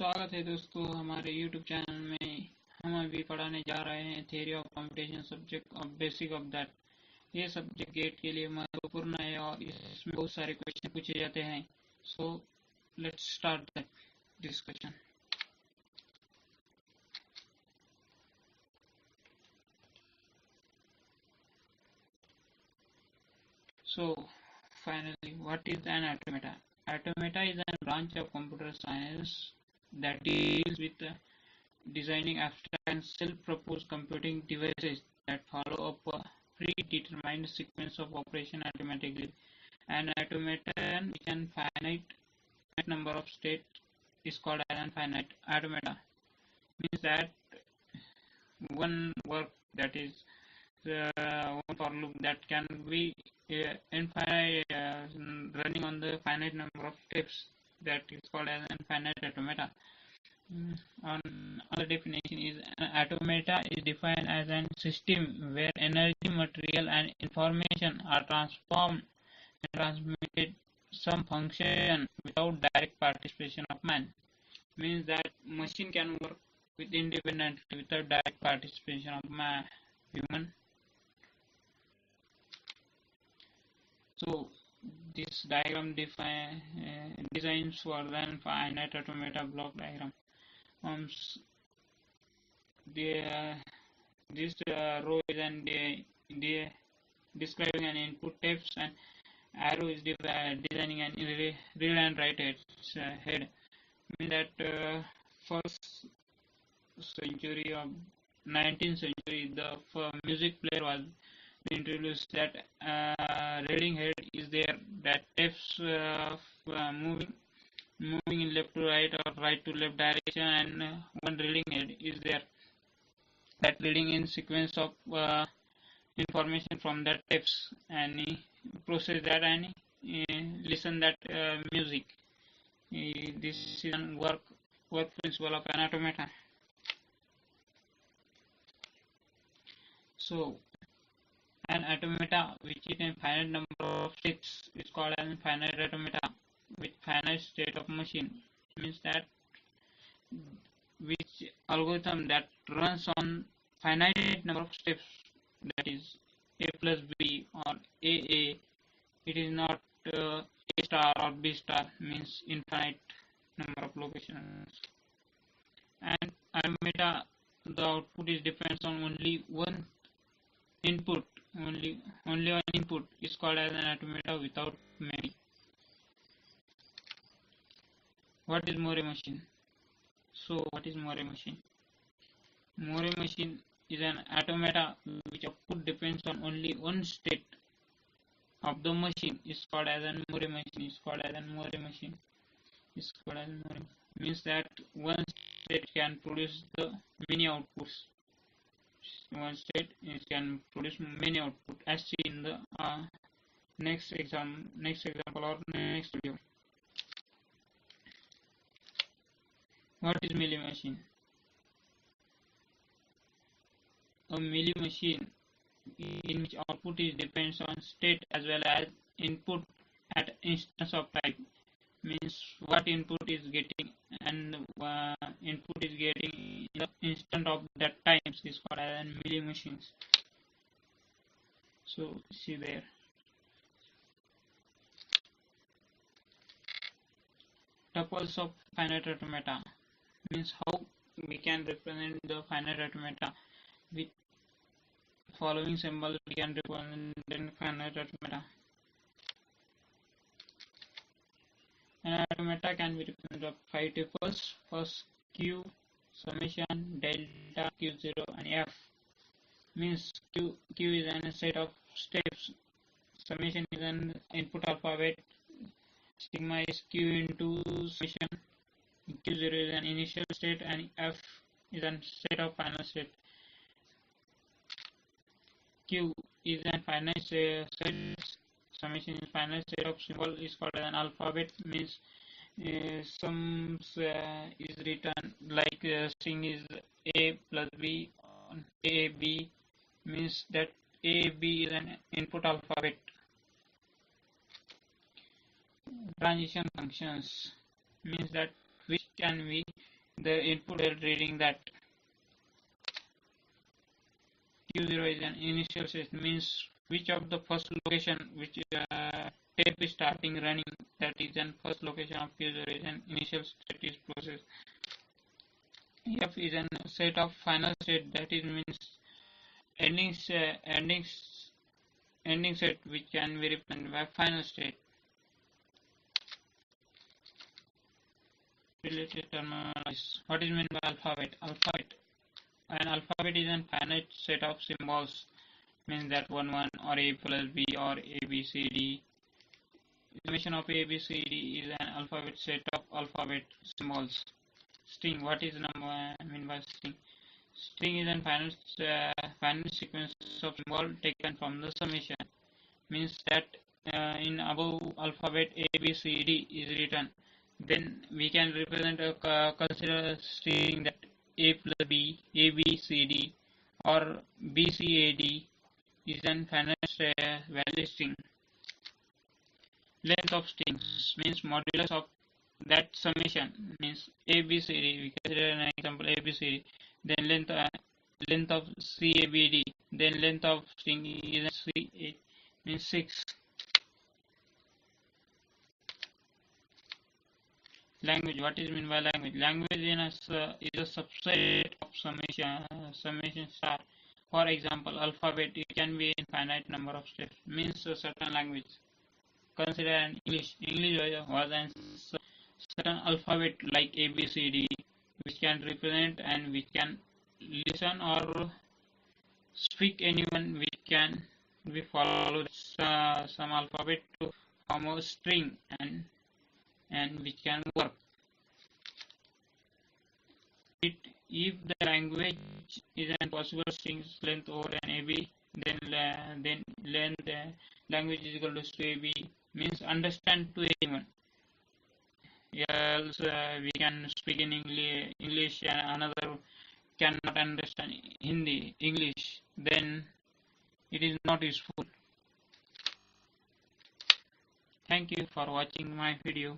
स्वागत है दोस्तों हमारे YouTube चैनल में। हम अभी पढ़ाने जा रहे हैं theory of computation subject of basic of that. ये सब्जेक्ट गेट के लिए महत्वपूर्ण है और इसमें बहुत सारे क्वेश्चन पूछे जाते हैं। So let's start that discussion. So finally, what is an automata? Automata is a branch of computer science that deals with designing abstract and self-proposed computing devices that follow up a predetermined sequence of operation automatically. An automaton with an finite number of states is called an finite automata. Means that one work that is one for loop that can be infinite running on the finite number of steps, that is called as an infinite automata. Another definition is an automata is defined as a system where energy, material, and information are transformed and transmitted some function without direct participation of man. Means that machine can work with independently without direct participation of man, human. So this diagram designs for the finite automata block diagram. This row is describing an input text, and arrow is designing an read and write head. Means that first century of 19th century, the music player was introduced. That reading head is there, that text moving in left to right or right to left direction, and one reading head is there, that reading in sequence of information from that text and process that and listen that music. This is a work principle of an automata. So an automata which is a finite number of states is called an finite automata with finite state of machine. Means that which algorithm that runs on finite number of steps, that is a plus b or a, it is not a star or b star, means infinite number of locations. And automata, the output is depends on only one input, only one input is called as an automata without many. What is Moore machine? So what is Moore machine? Moore machine is an automata which output depends on only one state of the machine, is called as a Moore machine. Is called as a Moore machine. Is called as Moore. Means that one state can produce the many outputs. One state can produce many output, as seen in the next example or next video. What is Mealy machine? A Mealy machine in which output is depends on state as well as input at instance of time. Means what input is getting and input is getting in the instant of that times is called as Mealy machines. So see there. Tuples of finite automata, means how we can represent the finite automata with following symbol. We can represent the finite automata. An automata can be represented of 5 tuples. First q, summation, delta, q0 and f. Means q is a set of steps, summation is an input alphabet, sigma is q into summation, q0 is an initial state, and f is a set of final state. Q is a finite state, summation is finite state of symbol, is called an alphabet. Means some is written like string is a plus b, a b, means that a b is an input alphabet. Transition functions, means that which can be the input reading that Q0 is an initial state, means which of the first location which tape is starting running, that is an first location of Q0 is an initial state is process. F is a set of final state, that is means ending set which can be represented by final state. Related terminology. What is meant by alphabet? An alphabet is a finite set of symbols, means that 1 1 or A plus B or A B C D. Summation of A B C D is an alphabet set of alphabet symbols. String. What is mean by string? String is a finite sequence of symbols taken from the summation. Means that in above alphabet A B C D is written, then we can represent consider string that A plus B, A B C D, or B C A D is an finite value string. Length of strings means modulus of that summation, means A B C D. We consider an example A B C D. Then length of C A B D. Then length of string is C means 6. Language. What is meant by language? Language is a subset of summation star. For example, alphabet, it can be infinite number of steps. Means a certain language. Consider an English. English was a certain alphabet like A B C D, which can represent and which can listen or speak anyone, which can we follow some alphabet to form a string and which can work. If the language is an possible strings length over an AB, then length language is equal to AB, means understand to anyone. Else we can speak in English and another cannot understand Hindi, English, then it is not useful. Thank you for watching my video.